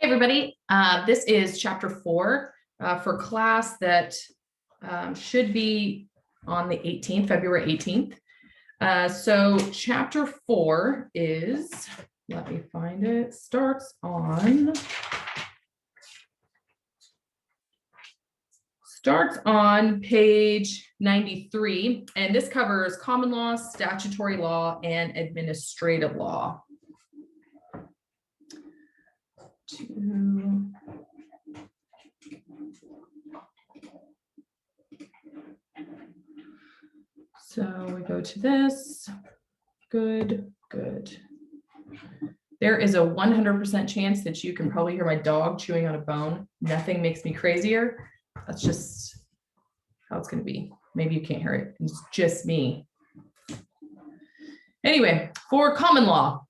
Hey everybody, this is chapter 4 for class that should be on the 18th, February 18th. So chapter 4 is, let me find it, starts on page 93, and this covers common law, statutory law, and administrative law. So we go to this. Good. There is a 100% chance that you can probably hear my dog chewing on a bone. Nothing makes me crazier. That's just how it's going to be. Maybe you can't hear it. It's just me. Anyway, for common law,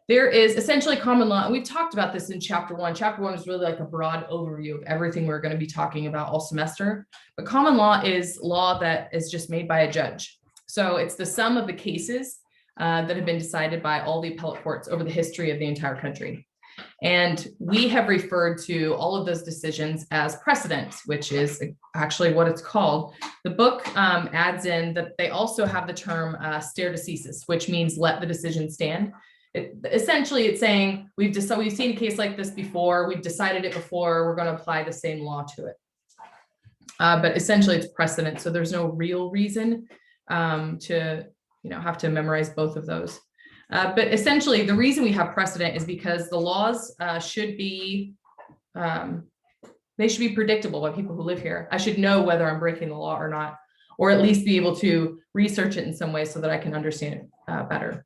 there is essentially common law. And we've talked about this in chapter 1. Chapter 1 is really like a broad overview of everything we're going to be talking about all semester. But common law is law that is just made by a judge. So it's the sum of the cases that have been decided by all the appellate courts over the history of the entire country. And we have referred to all of those decisions as precedent, which is actually what it's called. The book adds in that they also have the term stare decisis, which means let the decision stand. Essentially, it's saying we've seen a case like this before, we've decided it before, we're going to apply the same law to it. But essentially, it's precedent, so there's no real reason to have to memorize both of those. But essentially, the reason we have precedent is because the laws should be predictable by people who live here. I should know whether I'm breaking the law or not, or at least be able to research it in some way so that I can understand it better.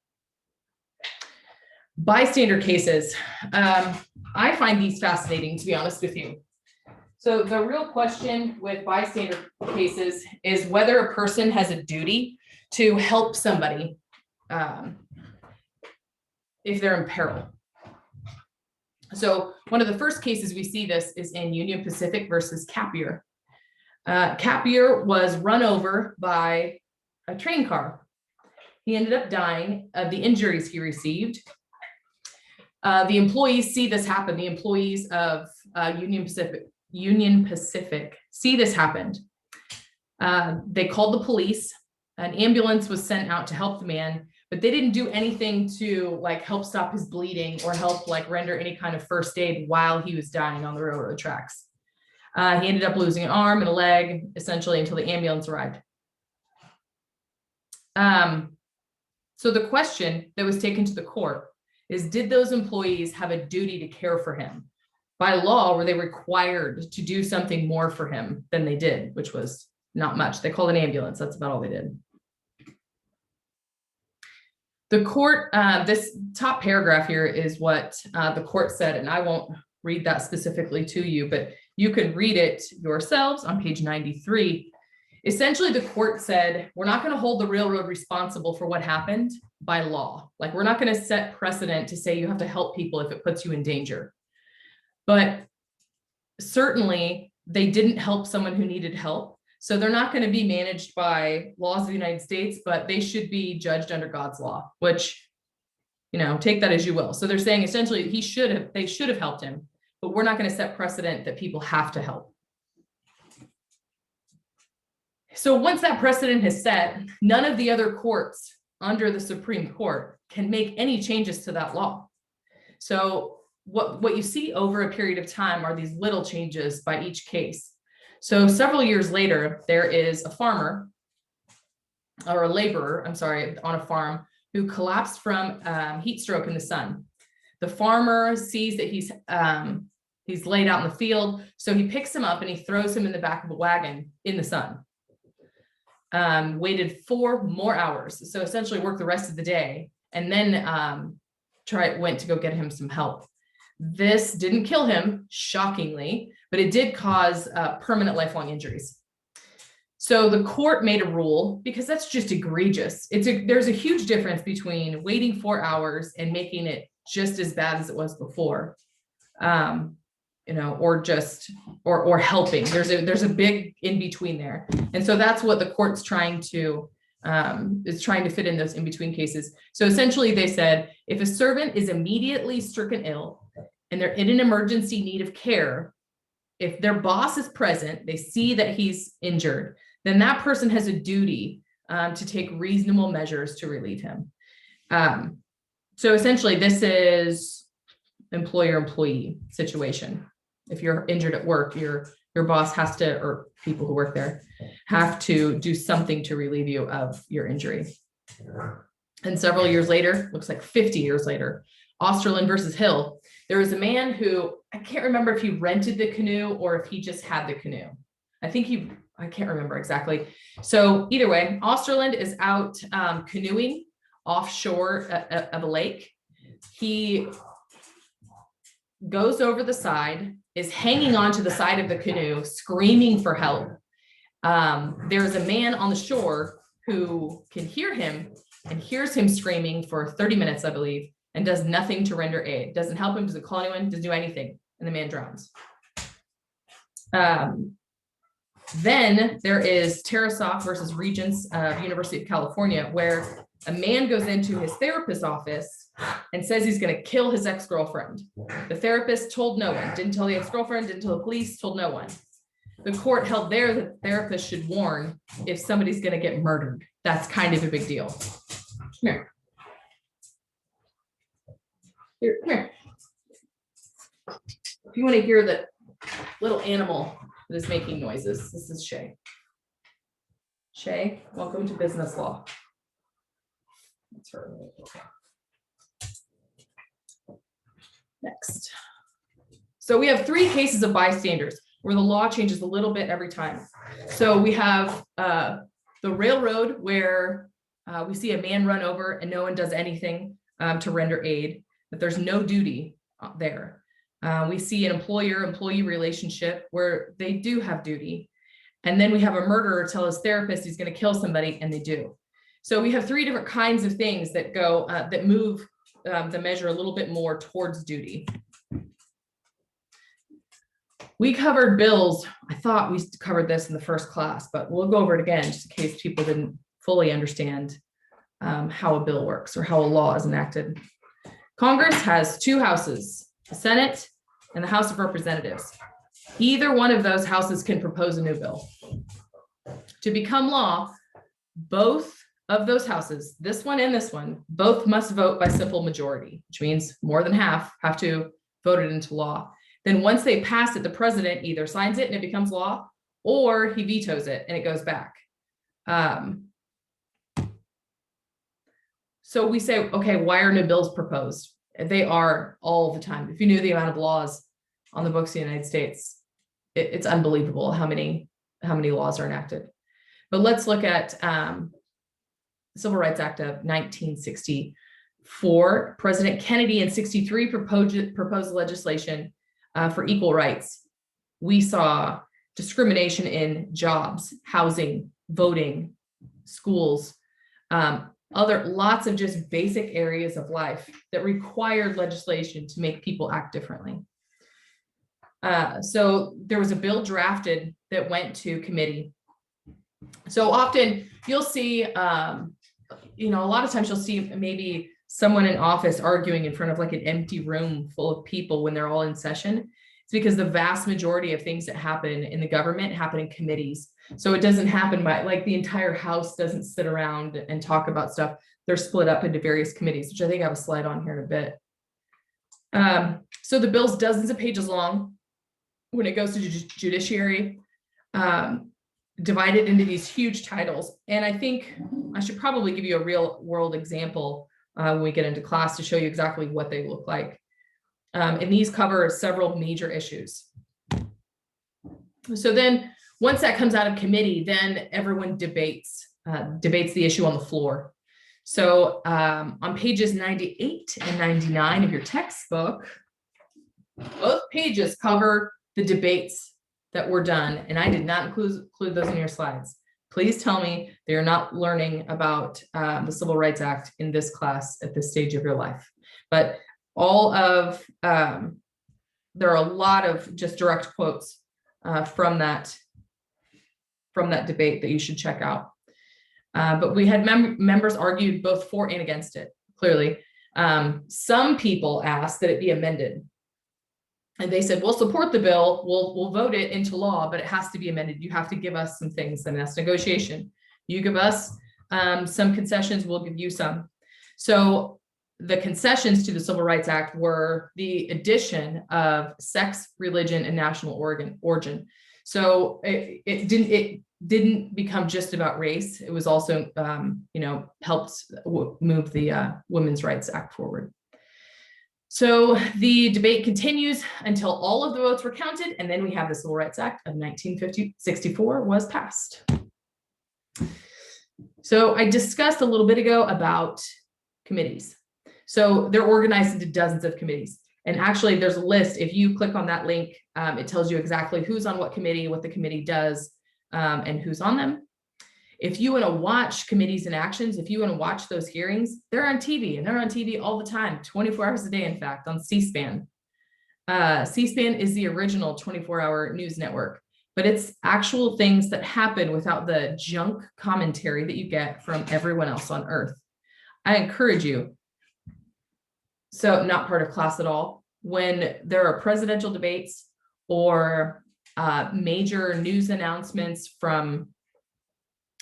Bystander cases. I find these fascinating, to be honest with you. So the real question with bystander cases is whether a person has a duty to help somebody if they're in peril. So one of the first cases we see this is in Union Pacific versus Capier. Capier was run over by a train car. He ended up dying of the injuries he received. The employees see this happen. The employees of Union Pacific see this happen. They called the police. An ambulance was sent out to help the man, but they didn't do anything to help stop his bleeding or help render any kind of first aid while he was dying on the railroad tracks. He ended up losing an arm and a leg, essentially, until the ambulance arrived. So the question that was taken to the court is, did those employees have a duty to care for him? By law, were they required to do something more for him than they did, which was not much? They called an ambulance. That's about all they did. The court, this top paragraph here is what the court said, and I won't read that specifically to you, but you can read it yourselves on page 93. Essentially, the court said, we're not going to hold the railroad responsible for what happened by law. We're not going to set precedent to say you have to help people if it puts you in danger. But certainly, they didn't help someone who needed help. So they're not going to be managed by laws of the United States, but they should be judged under God's law, which, take that as you will. So they're saying essentially they should have helped him, but we're not going to set precedent that people have to help. So once that precedent is set, none of the other courts under the Supreme Court can make any changes to that law. So what you see over a period of time are these little changes by each case. So several years later, there is a farmer or a laborer, on a farm who collapsed from heat stroke in the sun. The farmer sees that he's laid out in the field, so he picks him up and he throws him in the back of a wagon in the sun. Waited 4 more hours, so essentially worked the rest of the day, and then went to go get him some help. This didn't kill him, shockingly, but it did cause permanent lifelong injuries. So the court made a rule, because that's just egregious. There's a huge difference between waiting 4 hours and making it just as bad as it was before, or helping. There's a big in between there, and so that's what the court's trying to fit in those in between cases. So essentially, they said if a servant is immediately stricken ill and they're in an emergency need of care, if their boss is present, they see that he's injured, then that person has a duty to take reasonable measures to relieve him. So essentially, this is employer-employee situation. If you're injured at work, your boss has to, or people who work there, have to do something to relieve you of your injury. And several years later, looks like 50 years later, Osterland versus Hill, there was a man who, I can't remember if he rented the canoe or if he just had the canoe. I can't remember exactly. So either way, Osterland is out canoeing offshore of a lake. He goes over the side, is hanging onto the side of the canoe, screaming for help. There is a man on the shore who can hear him and hears him screaming for 30 minutes, I believe, and does nothing to render aid. Doesn't help him, doesn't call anyone, doesn't do anything, and the man drowns. Then there is Tarasov versus Regents of University of California, where a man goes into his therapist's office and says he's going to kill his ex-girlfriend. The therapist told no one, didn't tell the ex-girlfriend, didn't tell the police, told no one. The court held there that the therapist should warn if somebody's going to get murdered. That's kind of a big deal. Come here. Here, come here. If you want to hear that little animal that is making noises, this is Shay. Shay, welcome to business law. That's her. Next. So we have 3 cases of bystanders where the law changes a little bit every time. So we have the railroad where we see a man run over and no one does anything to render aid, but there's no duty there. We see an employer-employee relationship where they do have duty. And then we have a murderer tell his therapist he's going to kill somebody, and they do. So we have 3 different kinds of things that go that move the measure a little bit more towards duty. We covered bills. I thought we covered this in the first class, but we'll go over it again just in case people didn't fully understand how a bill works or how a law is enacted. Congress has 2 houses, the Senate and the House of Representatives. Either one of those houses can propose a new bill. To become law, both of those houses, this one and this one, both must vote by simple majority, which means more than half have to vote it into law. Then once they pass it, the president either signs it and it becomes law, or he vetoes it and it goes back. So we say, okay, why are no bills proposed? They are all the time. If you knew the amount of laws on the books of the United States, it's unbelievable how many laws are enacted. But let's look at the Civil Rights Act of 1964. President Kennedy in 63 proposed legislation for equal rights. We saw discrimination in jobs, housing, voting, schools, lots of just basic areas of life that required legislation to make people act differently. So there was a bill drafted that went to committee. So often you'll see, a lot of times you'll see maybe someone in office arguing in front of like an empty room full of people when they're all in session. It's because the vast majority of things that happen in the government happen in committees. So it doesn't happen by, like, the entire House doesn't sit around and talk about stuff. They're split up into various committees, which I think I have a slide on here in a bit. So the bill's dozens of pages long. When it goes to judiciary, divided into these huge titles. And I think I should probably give you a real world example when we get into class to show you exactly what they look like. And these cover several major issues. So then once that comes out of committee, then everyone debates the issue on the floor. So on pages 98 and 99 of your textbook, both pages cover the debates that were done, and I did not include those in your slides. Please tell me that you're not learning about the Civil Rights Act in this class at this stage of your life. But all of, there are a lot of just direct quotes from that debate that you should check out. But we had members argued both for and against it, clearly. Some people asked that it be amended. And they said, we'll support the bill, we'll vote it into law, but it has to be amended. You have to give us some things, and that's negotiation. You give us some concessions, we'll give you some. So the concessions to the Civil Rights Act were the addition of sex, religion, and national origin. So it didn't become just about race. It was also, helped move the Women's Rights Act forward. So the debate continues until all of the votes were counted, and then we have the Civil Rights Act of 1964 was passed. So I discussed a little bit ago about committees. So they're organized into dozens of committees. And actually there's a list. If you click on that link, it tells you exactly who's on what committee, what the committee does, and who's on them. If you want to watch committees in actions, if you want to watch those hearings, they're on TV, and they're on TV all the time, 24 hours a day, in fact, on C-SPAN. C-SPAN is the original 24-hour news network, but it's actual things that happen without the junk commentary that you get from everyone else on earth. I encourage you, so not part of class at all, when there are presidential debates or major news announcements from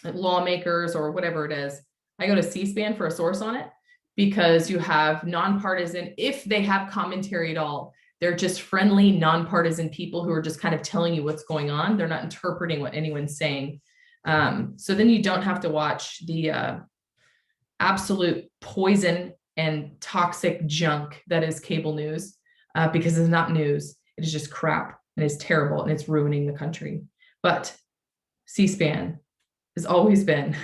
lawmakers or whatever it is, I go to C-SPAN for a source on it, because you have nonpartisan, if they have commentary at all, they're just friendly, nonpartisan people who are just kind of telling you what's going on. They're not interpreting what anyone's saying. So then you don't have to watch the absolute poison and toxic junk that is cable news, because it's not news. It is just crap, and it's terrible, and it's ruining the country. But C-SPAN has always been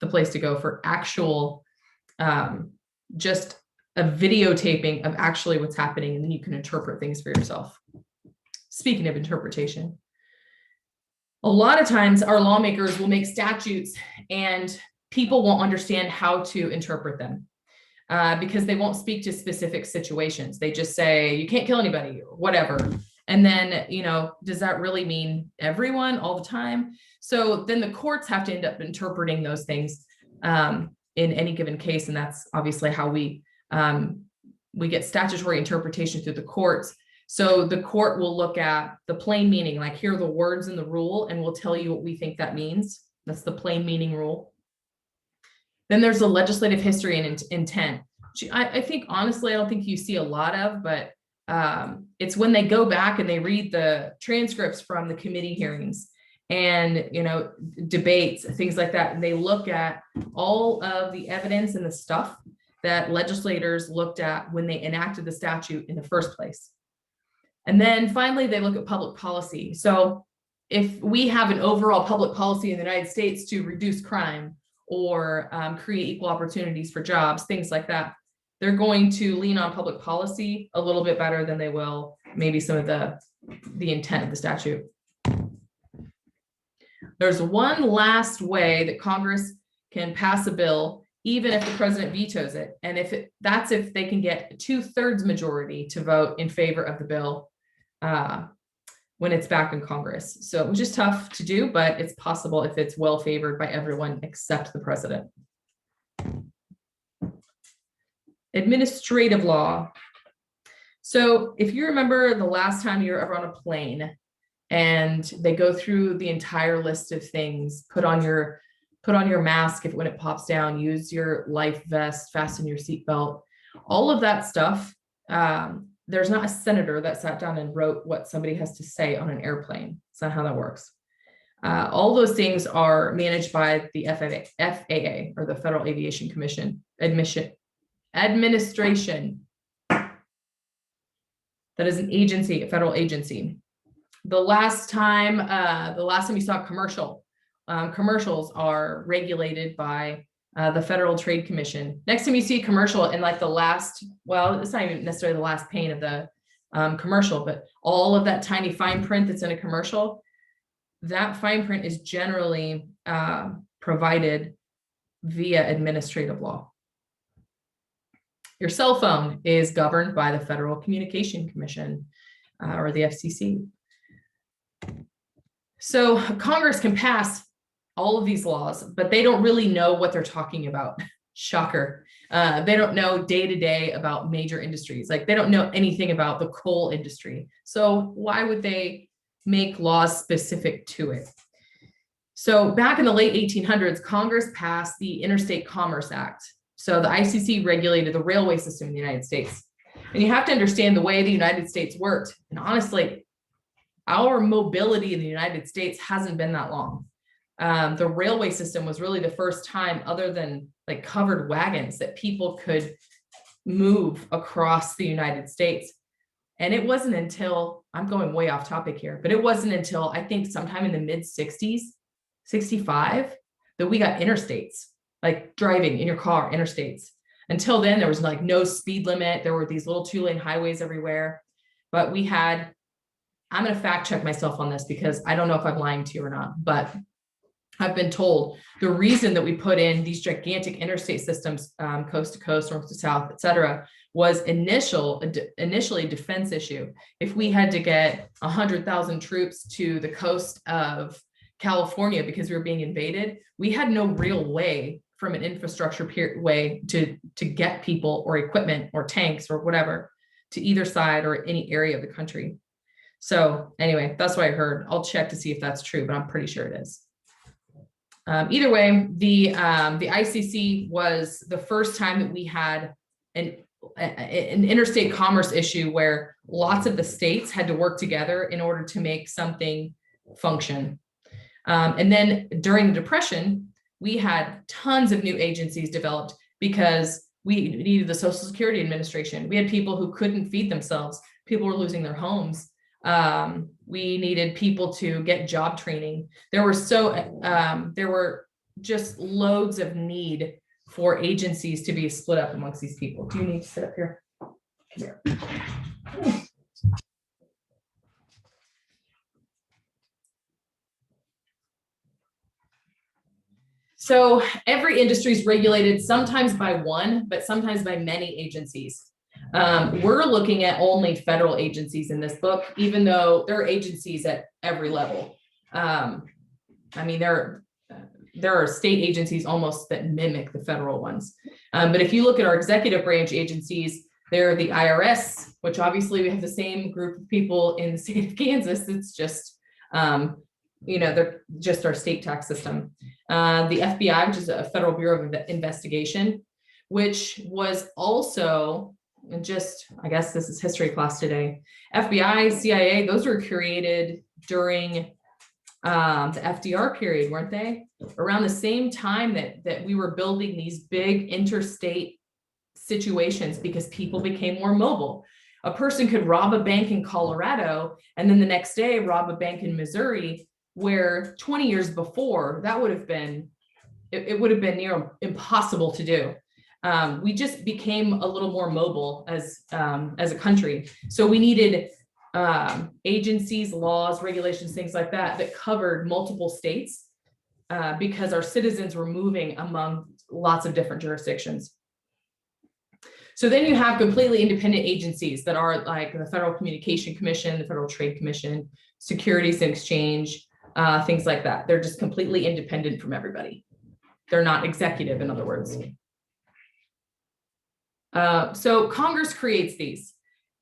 the place to go for actual, just a videotaping of actually what's happening, and then you can interpret things for yourself. Speaking of interpretation, a lot of times our lawmakers will make statutes and people won't understand how to interpret them, because they won't speak to specific situations. They just say, you can't kill anybody, or whatever. And then, does that really mean everyone all the time? So then the courts have to end up interpreting those things in any given case. And that's obviously how we get statutory interpretation through the courts. So the court will look at the plain meaning, like here are the words in the rule, and we'll tell you what we think that means. That's the plain meaning rule. Then there's the legislative history and intent. I think, honestly, I don't think you see a lot of, but it's when they go back and they read the transcripts from the committee hearings and, debates, things like that. And they look at all of the evidence and the stuff that legislators looked at when they enacted the statute in the first place. And then finally, they look at public policy. So if we have an overall public policy in the United States to reduce crime or create equal opportunities for jobs, things like that, they're going to lean on public policy a little bit better than they will maybe some of the intent of the statute. There's one last way that Congress can pass a bill, even if the president vetoes it. And that's if they can get a 2/3 majority to vote in favor of the bill when it's back in Congress. So which is tough to do, but it's possible if it's well favored by everyone except the president. Administrative law. So if you remember the last time you were ever on a plane and they go through the entire list of things, put on your mask when it pops down, use your life vest, fasten your seatbelt, all of that stuff. There's not a senator that sat down and wrote what somebody has to say on an airplane. It's not how that works. All those things are managed by the FAA, or the Federal Aviation Commission administration. That is an agency, a federal agency. The last time you saw a commercial, commercials are regulated by the Federal Trade Commission. Next time you see a commercial in like the last, well, it's not even necessarily the last pane of the commercial, but all of that tiny fine print that's in a commercial, that fine print is generally provided via administrative law. Your cell phone is governed by the Federal Communication Commission, or the FCC. So Congress can pass all of these laws, but they don't really know what they're talking about. Shocker. They don't know day to day about major industries. Like they don't know anything about the coal industry. So why would they make laws specific to it? So back in the late 1800s, Congress passed the Interstate Commerce Act. So the ICC regulated the railway system in the United States. And you have to understand the way the United States worked. And honestly, our mobility in the United States hasn't been that long. The railway system was really the first time, other than like covered wagons, that people could move across the United States. And it wasn't until, I'm going way off topic here, but it wasn't until I think sometime in the mid 60s, 65, that we got interstates, like driving in your car, interstates. Until then, there was like no speed limit. There were these little 2-lane highways everywhere. But we had, I'm going to fact check myself on this because I don't know if I'm lying to you or not, but I've been told the reason that we put in these gigantic interstate systems, coast to coast, north to south, et cetera, was initially a defense issue. If we had to get 100,000 troops to the coast of California because we were being invaded, we had no real way from an infrastructure way to get people or equipment or tanks or whatever to either side or any area of the country. So anyway, that's what I heard. I'll check to see if that's true, but I'm pretty sure it is. Either way, the ICC was the first time that we had an interstate commerce issue where lots of the states had to work together in order to make something function. And then during the Depression, we had tons of new agencies developed because we needed the Social Security Administration. We had people who couldn't feed themselves. People were losing their homes. We needed people to get job training. There were just loads of need for agencies to be split up amongst these people. Do you need to sit up here? Here. So every industry is regulated sometimes by one, but sometimes by many agencies. We're looking at only federal agencies in this book, even though there are agencies at every level. I mean, there are state agencies almost that mimic the federal ones. But if you look at our executive branch agencies, they're the IRS, which obviously we have the same group of people in the state of Kansas. It's just, they're just our state tax system. The FBI, which is a Federal Bureau of Investigation, which was also, and just, I guess this is history class today, FBI, CIA, those were created during the FDR period, weren't they? Around the same time that we were building these big interstate situations because people became more mobile. A person could rob a bank in Colorado and then the next day rob a bank in Missouri, where 20 years before that would have been, it would have been near impossible to do. We just became a little more mobile as a country. So we needed agencies, laws, regulations, things like that covered multiple states because our citizens were moving among lots of different jurisdictions. So then you have completely independent agencies that are like the Federal Communication Commission, the Federal Trade Commission, Securities and Exchange, things like that. They're just completely independent from everybody. They're not executive, in other words. So Congress creates these,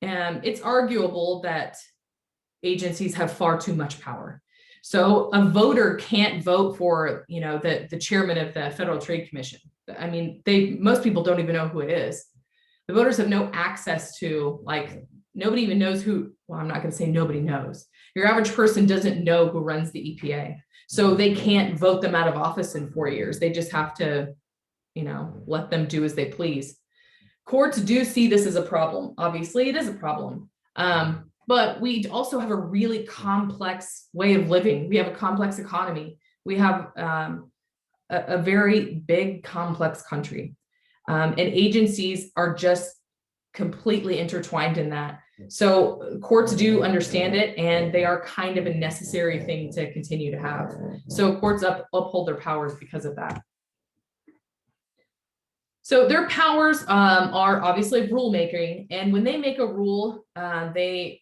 and it's arguable that agencies have far too much power. So a voter can't vote for, the chairman of the Federal Trade Commission. I mean, most people don't even know who it is. The voters have no access to, like, nobody even knows who, well, I'm not going to say nobody knows. Your average person doesn't know who runs the EPA. So they can't vote them out of office in 4 years. They just have to, let them do as they please. Courts do see this as a problem. Obviously, it is a problem. But we also have a really complex way of living. We have a complex economy. We have a very big, complex country. And agencies are just completely intertwined in that. So courts do understand it, and they are kind of a necessary thing to continue to have. So courts uphold their powers because of that. So their powers are obviously rulemaking, and when they make a rule, the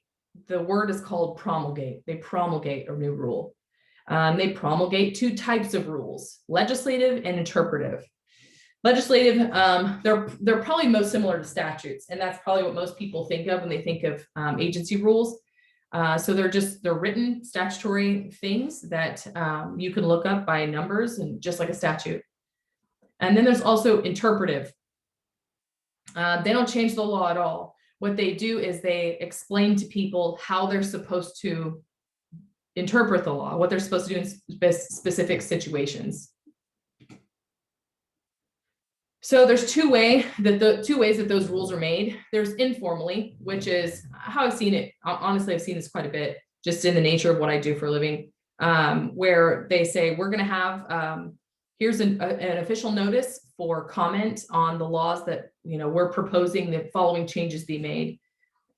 word is called promulgate. They promulgate a new rule. They promulgate two types of rules: legislative and interpretive. Legislative, they're probably most similar to statutes, and that's probably what most people think of when they think of agency rules. So they're written statutory things that you can look up by numbers and just like a statute. And then there's also interpretive. They don't change the law at all. What they do is they explain to people how they're supposed to interpret the law, what they're supposed to do in specific situations. So there's two ways that those rules are made. There's informally, which is how I've seen it. Honestly, I've seen this quite a bit just in the nature of what I do for a living, where they say, we're going to have, here's an official notice for comment on the laws that, we're proposing the following changes be made.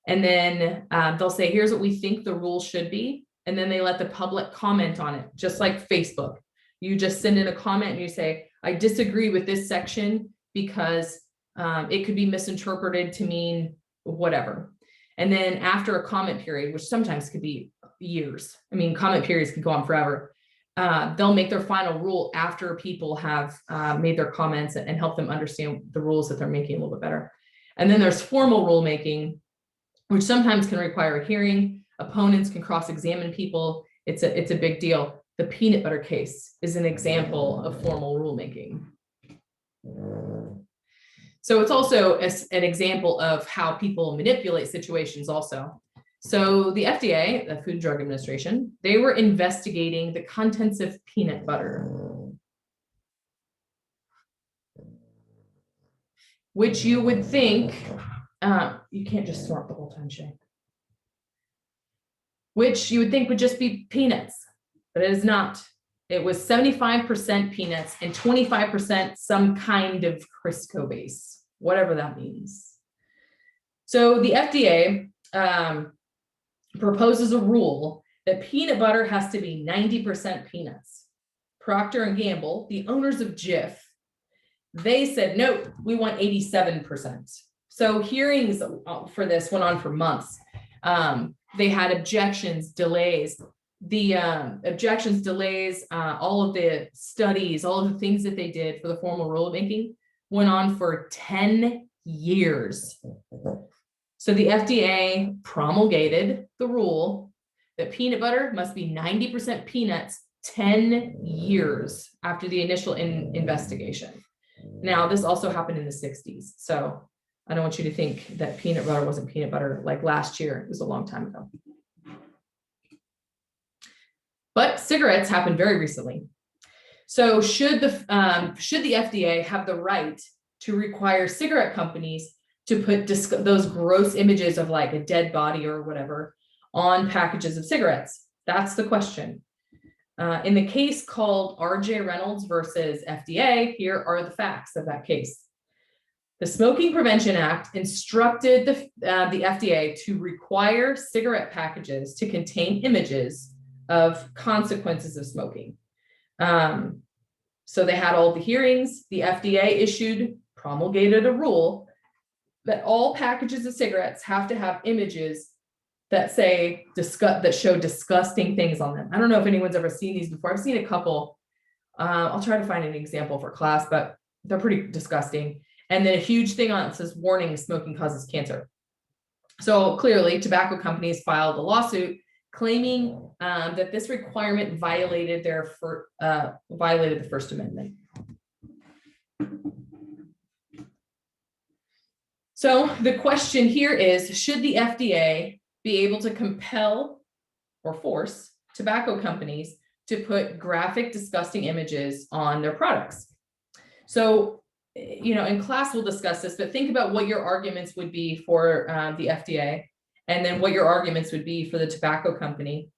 And then they'll say, here's what we think the rule should be. And then they let the public comment on it, just like Facebook. You just send in a comment and you say, I disagree with this section because it could be misinterpreted to mean whatever. And then after a comment period, which sometimes could be years, comment periods can go on forever. They'll make their final rule after people have made their comments and help them understand the rules that they're making a little bit better. And then there's formal rulemaking, which sometimes can require a hearing. Opponents can cross-examine people. It's a big deal. The peanut butter case is an example of formal rulemaking. So it's also an example of how people manipulate situations also. So the FDA, the Food and Drug Administration, they were investigating the contents of peanut butter, which you would think, you can't just snort the whole time, Shay, which you would think would just be peanuts, but it is not. It was 75% peanuts and 25% some kind of Crisco base, whatever that means. So the FDA proposes a rule that peanut butter has to be 90% peanuts. Procter & Gamble, the owners of Jif, they said, nope, we want 87%. So hearings for this went on for months. They had objections, delays. The objections, delays, all of the studies, all of the things that they did for the formal rulemaking went on for 10 years. So the FDA promulgated the rule that peanut butter must be 90% peanuts 10 years after the initial investigation. Now, this also happened in the 60s. So I don't want you to think that peanut butter wasn't peanut butter like last year. It was a long time ago. But cigarettes happened very recently. So should the FDA have the right to require cigarette companies to put those gross images of like a dead body or whatever on packages of cigarettes? That's the question. In the case called RJ Reynolds versus FDA, here are the facts of that case. The Smoking Prevention Act instructed the FDA to require cigarette packages to contain images of consequences of smoking. So they had all the hearings. The FDA promulgated a rule that all packages of cigarettes have to have images that show disgusting things on them. I don't know if anyone's ever seen these before. I've seen a couple. I'll try to find an example for class, but they're pretty disgusting. And then a huge thing on it says, warning, smoking causes cancer. So clearly tobacco companies filed a lawsuit claiming that this requirement violated the First Amendment. So the question here is, should the FDA be able to compel or force tobacco companies to put graphic, disgusting images on their products? So, in class we'll discuss this, but think about what your arguments would be for the FDA, and then what your arguments would be for the tobacco company.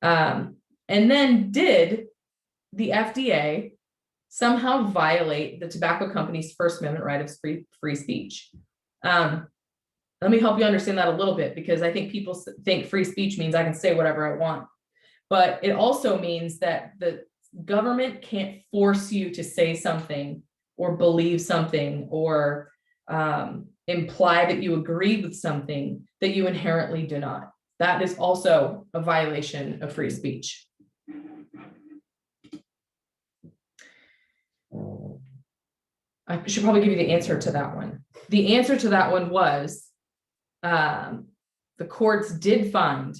And then did the FDA somehow violate the tobacco company's First Amendment right of free speech? Let me help you understand that a little bit, because I think people think free speech means I can say whatever I want. But it also means that the government can't force you to say something or believe something or imply that you agree with something that you inherently do not. That is also a violation of free speech. I should probably give you the answer to that one. The answer to that one was the courts did find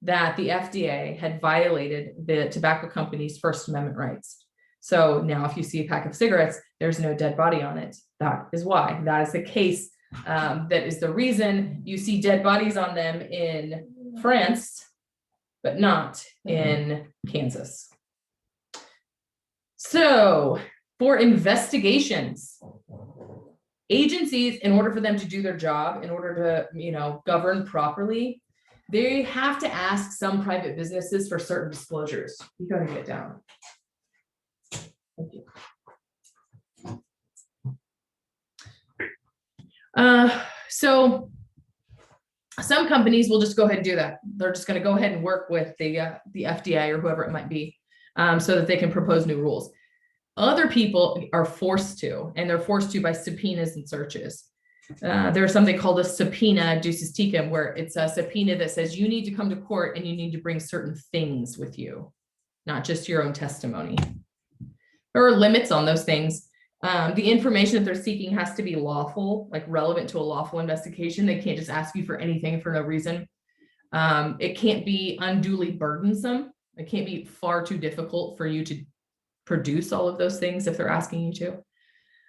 that the FDA had violated the tobacco company's First Amendment rights. So now if you see a pack of cigarettes, there's no dead body on it. That is why. That is the case. That is the reason you see dead bodies on them in France, but not in Kansas. So for investigations, agencies, in order for them to do their job, in order to, govern properly, they have to ask some private businesses for certain disclosures. You gotta get down. Thank you. So some companies will just go ahead and do that. They're just going to go ahead and work with the FDA or whoever it might be, so that they can propose new rules. Other people are forced to, and they're forced to by subpoenas and searches. There's something called a subpoena ducis tecum, where it's a subpoena that says you need to come to court and you need to bring certain things with you, not just your own testimony. There are limits on those things. The information that they're seeking has to be lawful, like relevant to a lawful investigation. They can't just ask you for anything for no reason. It can't be unduly burdensome. It can't be far too difficult for you to produce all of those things if they're asking you to.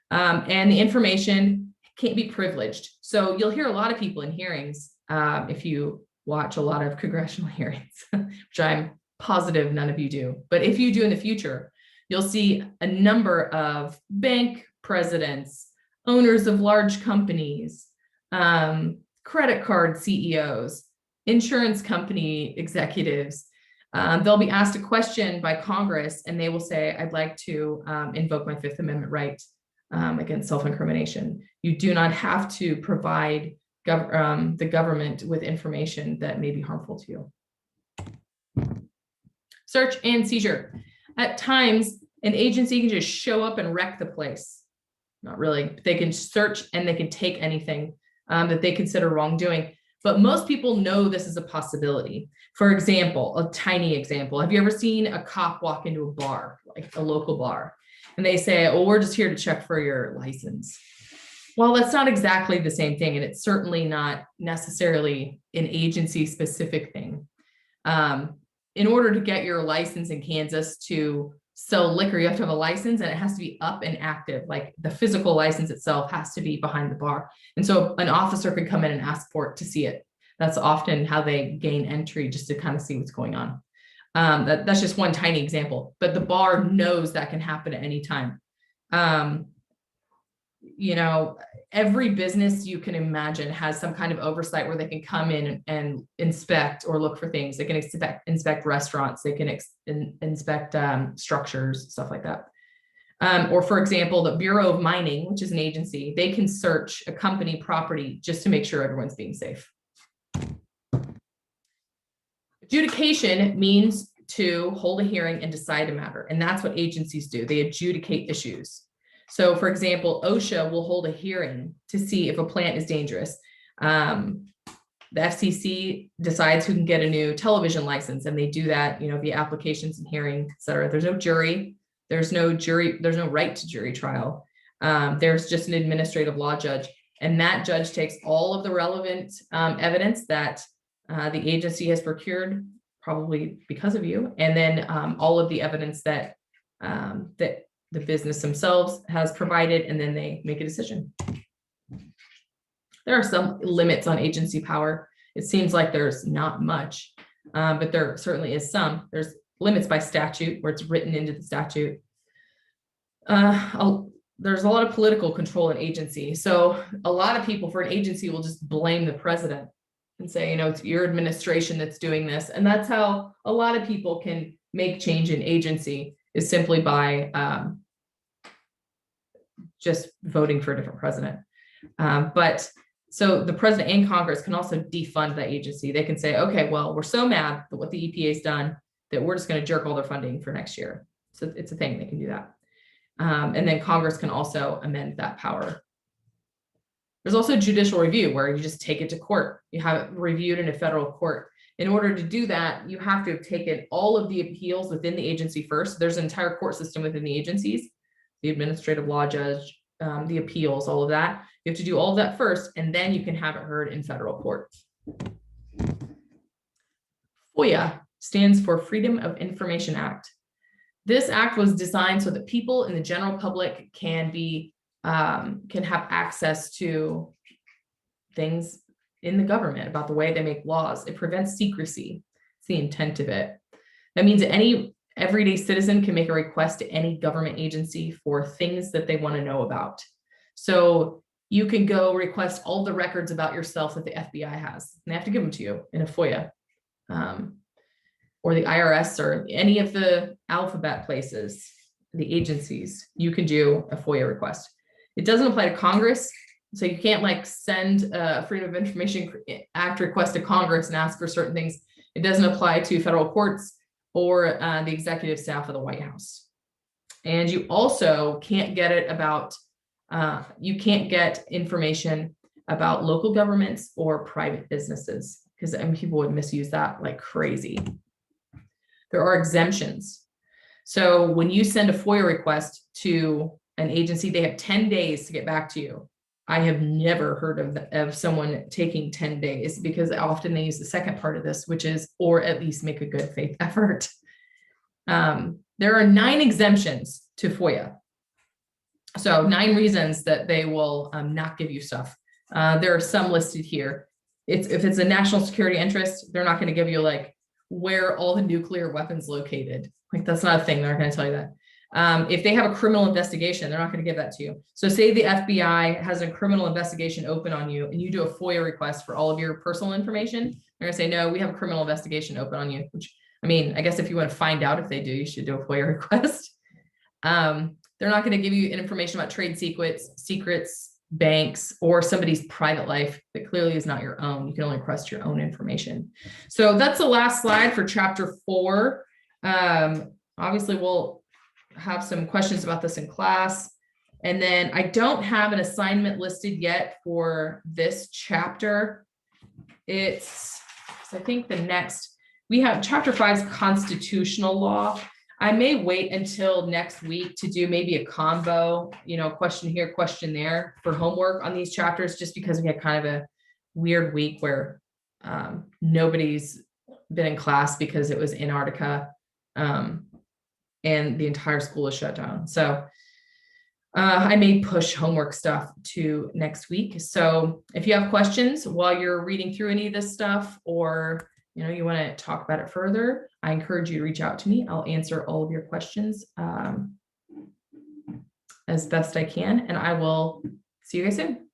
And the information can't be privileged. So you'll hear a lot of people in hearings, if you watch a lot of congressional hearings, which I'm positive none of you do. But if you do in the future, you'll see a number of bank presidents, owners of large companies, credit card CEOs, insurance company executives. They'll be asked a question by Congress and they will say, I'd like to invoke my Fifth Amendment right against self-incrimination. You do not have to provide the government with information that may be harmful to you. Search and seizure. At times, an agency can just show up and wreck the place. Not really. They can search and they can take anything that they consider wrongdoing. But most people know this is a possibility. For example, a tiny example. Have you ever seen a cop walk into a bar, like a local bar, and they say, oh, we're just here to check for your license? Well, that's not exactly the same thing. And it's certainly not necessarily an agency specific thing. In order to get your license in Kansas to sell liquor, you have to have a license and it has to be up and active. Like the physical license itself has to be behind the bar. And so an officer could come in and ask for it to see it. That's often how they gain entry, just to kind of see what's going on. That's just one tiny example, but the bar knows that can happen at any time. Every business you can imagine has some kind of oversight where they can come in and inspect or look for things. They can inspect restaurants, they can inspect structures, stuff like that. Or for example, the Bureau of Mining, which is an agency, they can search a company property just to make sure everyone's being safe. Adjudication means to hold a hearing and decide a matter, and that's what agencies do. They adjudicate issues. So for example, OSHA will hold a hearing to see if a plant is dangerous. The FCC decides who can get a new television license, and they do that, via applications and hearing, et cetera. There's no jury, there's no right to jury trial. There's just an administrative law judge, and that judge takes all of the relevant evidence that the agency has procured, probably because of you, and then all of the evidence that that the business themselves has provided, and then they make a decision. There are some limits on agency power. It seems like there's not much, but there certainly is some. There's limits by statute where it's written into the statute. There's a lot of political control in agency. So a lot of people for an agency will just blame the president and say, it's your administration that's doing this. And that's how a lot of people can make change in agency, is simply by just voting for a different president. But so the president and Congress can also defund that agency. They can say, okay, well, we're so mad at what the EPA's done that we're just going to jerk all their funding for next year. So it's a thing, they can do that. And then Congress can also amend that power. There's also judicial review, where you just take it to court. You have it reviewed in a federal court. In order to do that, you have to have taken all of the appeals within the agency first. There's an entire court system within the agencies, the administrative law judge, the appeals, all of that. You have to do all of that first, and then you can have it heard in federal court. FOIA stands for Freedom of Information Act. This act was designed so that people in the general public can have access to things in the government about the way they make laws. It prevents secrecy. It's the intent of it. That means any everyday citizen can make a request to any government agency for things that they want to know about. So you can go request all the records about yourself that the FBI has, and they have to give them to you in a FOIA. Or the IRS or any of the alphabet places, the agencies, you can do a FOIA request. It doesn't apply to Congress. So you can't like send a Freedom of Information Act request to Congress and ask for certain things. It doesn't apply to federal courts or the executive staff of the White House. And you also can't get it about, you can't get information about local governments or private businesses, because people would misuse that like crazy. There are exemptions. So when you send a FOIA request to an agency, they have 10 days to get back to you. I have never heard of someone taking 10 days, because often they use the second part of this, which is, or at least make a good faith effort. There are 9 exemptions to FOIA. So 9 reasons that they will not give you stuff. There are some listed here. If it's a national security interest, they're not going to give you like where all the nuclear weapons located. Like that's not a thing. They're not going to tell you that. If they have a criminal investigation, they're not going to give that to you. So say the FBI has a criminal investigation open on you and you do a FOIA request for all of your personal information, they're going to say, no, we have a criminal investigation open on you, which, I mean, I guess if you want to find out if they do, you should do a FOIA request. They're not going to give you information about trade secrets, banks, or somebody's private life that clearly is not your own. You can only request your own information. So that's the last slide for chapter 4. Obviously, we'll have some questions about this in class. And then I don't have an assignment listed yet for this chapter. It's, I think the next, we have chapter 5's constitutional law. I may wait until next week to do maybe a combo, question here, question there for homework on these chapters, just because we had kind of a weird week where nobody's been in class because it was Antarctica and the entire school is shut down. So I may push homework stuff to next week. So if you have questions while you're reading through any of this stuff, or you want to talk about it further, I encourage you to reach out to me. I'll answer all of your questions as best I can, and I will see you guys soon.